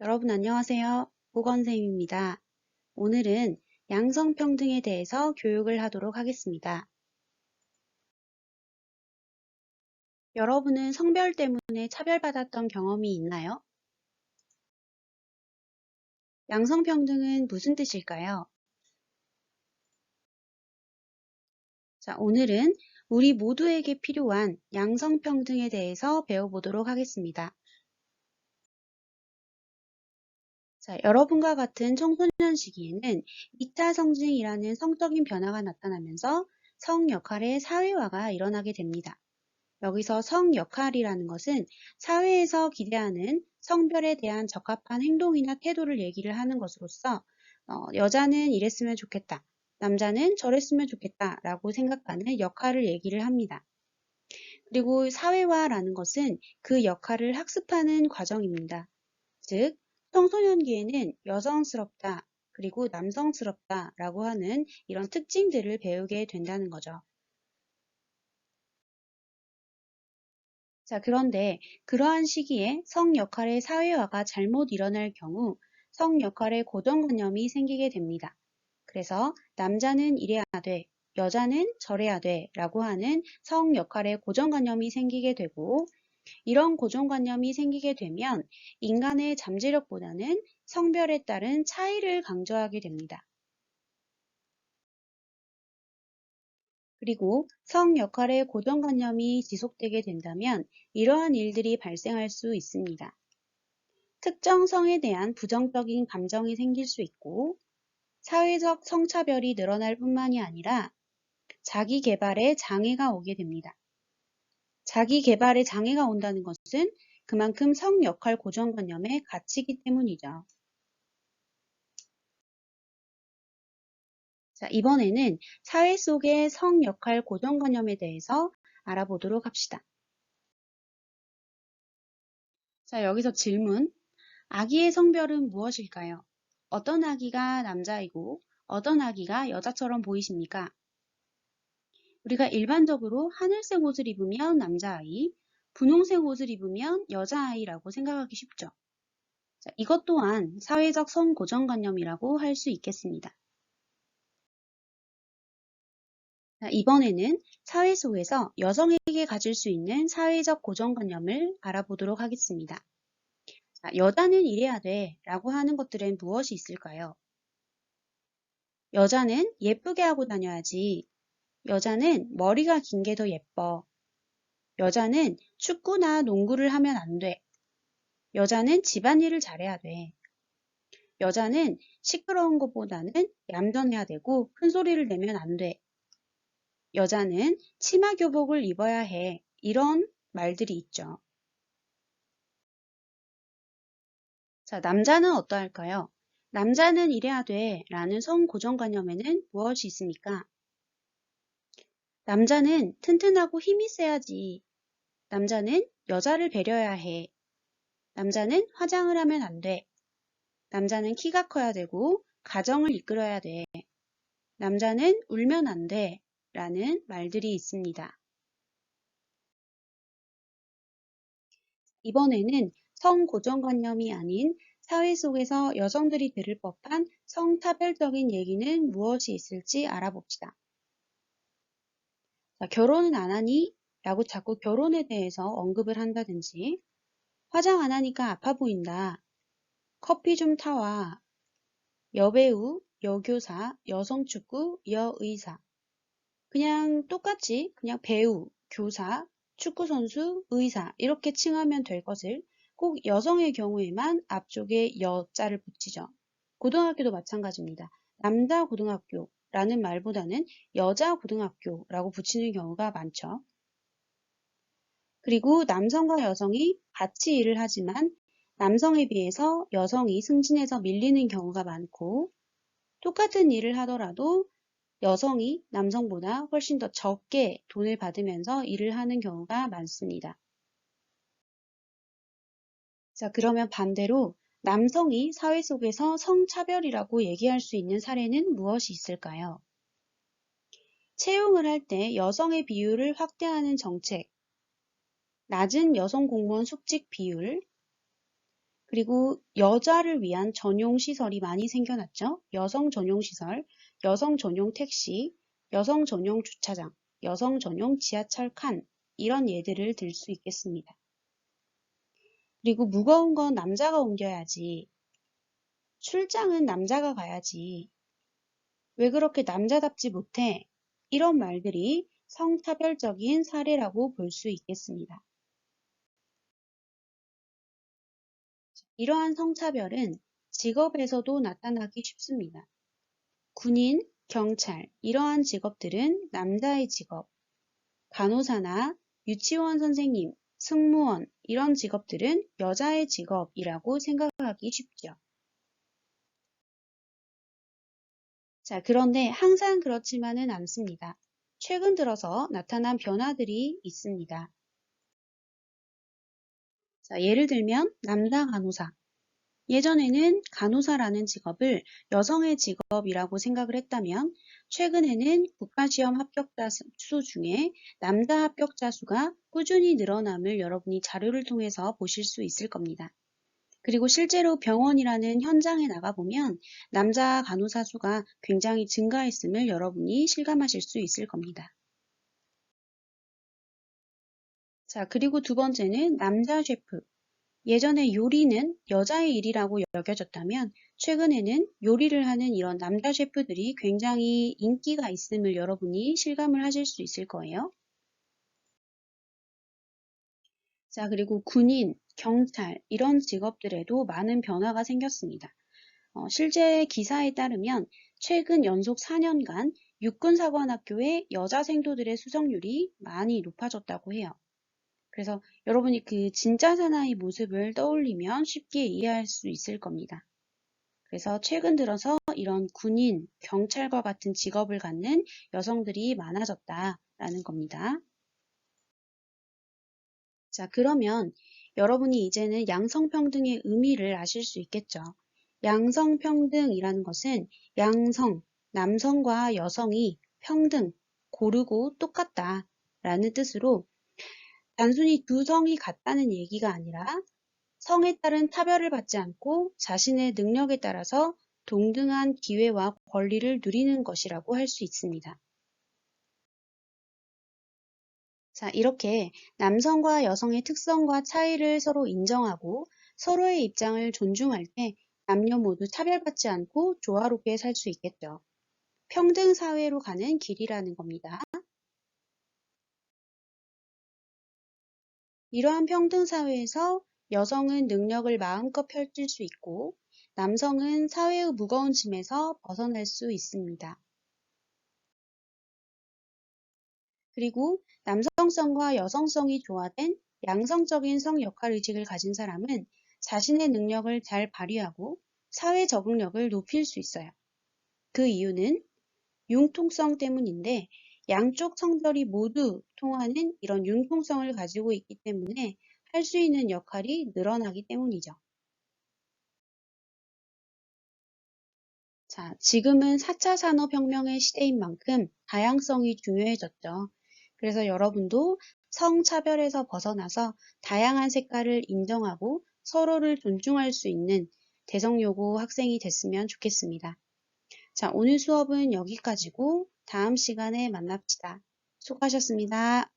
여러분 안녕하세요. 보건쌤입니다. 오늘은 양성평등에 대해서 교육을 하도록 하겠습니다. 여러분은 성별 때문에 차별받았던 경험이 있나요? 양성평등은 무슨 뜻일까요? 자, 오늘은 우리 모두에게 필요한 양성평등에 대해서 배워보도록 하겠습니다. 자, 여러분과 같은 청소년 시기에는 2차 성징이라는 성적인 변화가 나타나면서 성 역할의 사회화가 일어나게 됩니다. 여기서 성 역할이라는 것은 사회에서 기대하는 성별에 대한 적합한 행동이나 태도를 얘기를 하는 것으로서 여자는 이랬으면 좋겠다, 남자는 저랬으면 좋겠다 라고 생각하는 역할을 얘기를 합니다. 그리고 사회화라는 것은 그 역할을 학습하는 과정입니다. 즉, 청소년기에는 여성스럽다, 그리고 남성스럽다 라고 하는 이런 특징들을 배우게 된다는 거죠. 자, 그런데 그러한 시기에 성 역할의 사회화가 잘못 일어날 경우 성 역할의 고정관념이 생기게 됩니다. 그래서 남자는 이래야 돼, 여자는 저래야 돼 라고 하는 성 역할의 고정관념이 생기게 되고, 이런 고정관념이 생기게 되면 인간의 잠재력보다는 성별에 따른 차이를 강조하게 됩니다. 그리고 성 역할의 고정관념이 지속되게 된다면 이러한 일들이 발생할 수 있습니다. 특정 성에 대한 부정적인 감정이 생길 수 있고, 사회적 성차별이 늘어날 뿐만이 아니라 자기 개발에 장애가 오게 됩니다. 자기 개발에 장애가 온다는 것은 그만큼 성 역할 고정관념에 갇히기 때문이죠. 자, 이번에는 사회 속의 성 역할 고정관념에 대해서 알아보도록 합시다. 자, 여기서 질문. 아기의 성별은 무엇일까요? 어떤 아기가 남자이고 어떤 아기가 여자처럼 보이십니까? 우리가 일반적으로 하늘색 옷을 입으면 남자아이, 분홍색 옷을 입으면 여자아이라고 생각하기 쉽죠. 자, 이것 또한 사회적 성 고정관념이라고 할 수 있겠습니다. 자, 이번에는 사회 속에서 여성에게 가질 수 있는 사회적 고정관념을 알아보도록 하겠습니다. 자, 여자는 이래야 돼 라고 하는 것들은 무엇이 있을까요? 여자는 예쁘게 하고 다녀야지. 여자는 머리가 긴 게 더 예뻐. 여자는 축구나 농구를 하면 안 돼. 여자는 집안일을 잘해야 돼. 여자는 시끄러운 것보다는 얌전해야 되고 큰 소리를 내면 안 돼. 여자는 치마 교복을 입어야 해. 이런 말들이 있죠. 자, 남자는 어떠할까요? 남자는 이래야 돼 라는 성 고정관념에는 무엇이 있습니까? 남자는 튼튼하고 힘이 세야지. 남자는 여자를 배려해야 해. 남자는 화장을 하면 안 돼. 남자는 키가 커야 되고 가정을 이끌어야 돼. 남자는 울면 안 돼. 라는 말들이 있습니다. 이번에는 성 고정관념이 아닌 사회 속에서 여성들이 들을 법한 성차별적인 얘기는 무엇이 있을지 알아봅시다. 자, 결혼은 안 하니? 라고 자꾸 결혼에 대해서 언급을 한다든지, 화장 안 하니까 아파 보인다. 커피 좀 타와. 여배우, 여교사, 여성축구, 여의사. 그냥 똑같이 그냥 배우, 교사, 축구선수, 의사 이렇게 칭하면 될 것을 꼭 여성의 경우에만 앞쪽에 여자를 붙이죠. 고등학교도 마찬가지입니다. 남자 고등학교라는 말보다는 여자 고등학교라고 붙이는 경우가 많죠. 그리고 남성과 여성이 같이 일을 하지만 남성에 비해서 여성이 승진해서 밀리는 경우가 많고, 똑같은 일을 하더라도 여성이 남성보다 훨씬 더 적게 돈을 받으면서 일을 하는 경우가 많습니다. 자, 그러면 반대로 남성이 사회 속에서 성차별이라고 얘기할 수 있는 사례는 무엇이 있을까요? 채용을 할 때 여성의 비율을 확대하는 정책, 낮은 여성 공무원 숙직 비율, 그리고 여자를 위한 전용 시설이 많이 생겨났죠. 여성 전용 시설, 여성 전용 택시, 여성 전용 주차장, 여성 전용 지하철 칸, 이런 예들을 들 수 있겠습니다. 그리고 무거운 건 남자가 옮겨야지. 출장은 남자가 가야지. 왜 그렇게 남자답지 못해? 이런 말들이 성차별적인 사례라고 볼 수 있겠습니다. 이러한 성차별은 직업에서도 나타나기 쉽습니다. 군인, 경찰, 이러한 직업들은 남자의 직업, 간호사나 유치원 선생님, 승무원, 이런 직업들은 여자의 직업이라고 생각하기 쉽죠. 자, 그런데 항상 그렇지만은 않습니다. 최근 들어서 나타난 변화들이 있습니다. 자, 예를 들면 남자 간호사. 예전에는 간호사라는 직업을 여성의 직업이라고 생각을 했다면 최근에는 국가시험 합격자 수 중에 남자 합격자 수가 꾸준히 늘어남을 여러분이 자료를 통해서 보실 수 있을 겁니다. 그리고 실제로 병원이라는 현장에 나가보면 남자 간호사 수가 굉장히 증가했음을 여러분이 실감하실 수 있을 겁니다. 자, 그리고 두 번째는 남자 셰프. 예전에 요리는 여자의 일이라고 여겨졌다면 최근에는 요리를 하는 이런 남자 셰프들이 굉장히 인기가 있음을 여러분이 실감을 하실 수 있을 거예요. 자, 그리고 군인, 경찰 이런 직업들에도 많은 변화가 생겼습니다. 실제 기사에 따르면 최근 연속 4년간 육군사관학교의 여자 생도들의 수석률이 많이 높아졌다고 해요. 그래서 여러분이 그 진짜 사나이 모습을 떠올리면 쉽게 이해할 수 있을 겁니다. 그래서 최근 들어서 이런 군인, 경찰과 같은 직업을 갖는 여성들이 많아졌다라는 겁니다. 자, 그러면 여러분이 이제는 양성평등의 의미를 아실 수 있겠죠. 양성평등이라는 것은 양성, 남성과 여성이 평등, 고르고 똑같다라는 뜻으로 단순히 두 성이 같다는 얘기가 아니라 성에 따른 차별을 받지 않고 자신의 능력에 따라서 동등한 기회와 권리를 누리는 것이라고 할 수 있습니다. 자, 이렇게 남성과 여성의 특성과 차이를 서로 인정하고 서로의 입장을 존중할 때 남녀 모두 차별받지 않고 조화롭게 살 수 있겠죠. 평등 사회로 가는 길이라는 겁니다. 이러한 평등 사회에서 여성은 능력을 마음껏 펼칠 수 있고 남성은 사회의 무거운 짐에서 벗어날 수 있습니다. 그리고 남성성과 여성성이 조화된 양성적인 성 역할의식을 가진 사람은 자신의 능력을 잘 발휘하고 사회 적응력을 높일 수 있어요. 그 이유는 융통성 때문인데 양쪽 성별이 모두 통하는 이런 융통성을 가지고 있기 때문에 할 수 있는 역할이 늘어나기 때문이죠. 자, 지금은 4차 산업혁명의 시대인 만큼 다양성이 중요해졌죠. 그래서 여러분도 성차별에서 벗어나서 다양한 색깔을 인정하고 서로를 존중할 수 있는 대성여고 학생이 됐으면 좋겠습니다. 자, 오늘 수업은 여기까지고 다음 시간에 만납시다. 수고하셨습니다.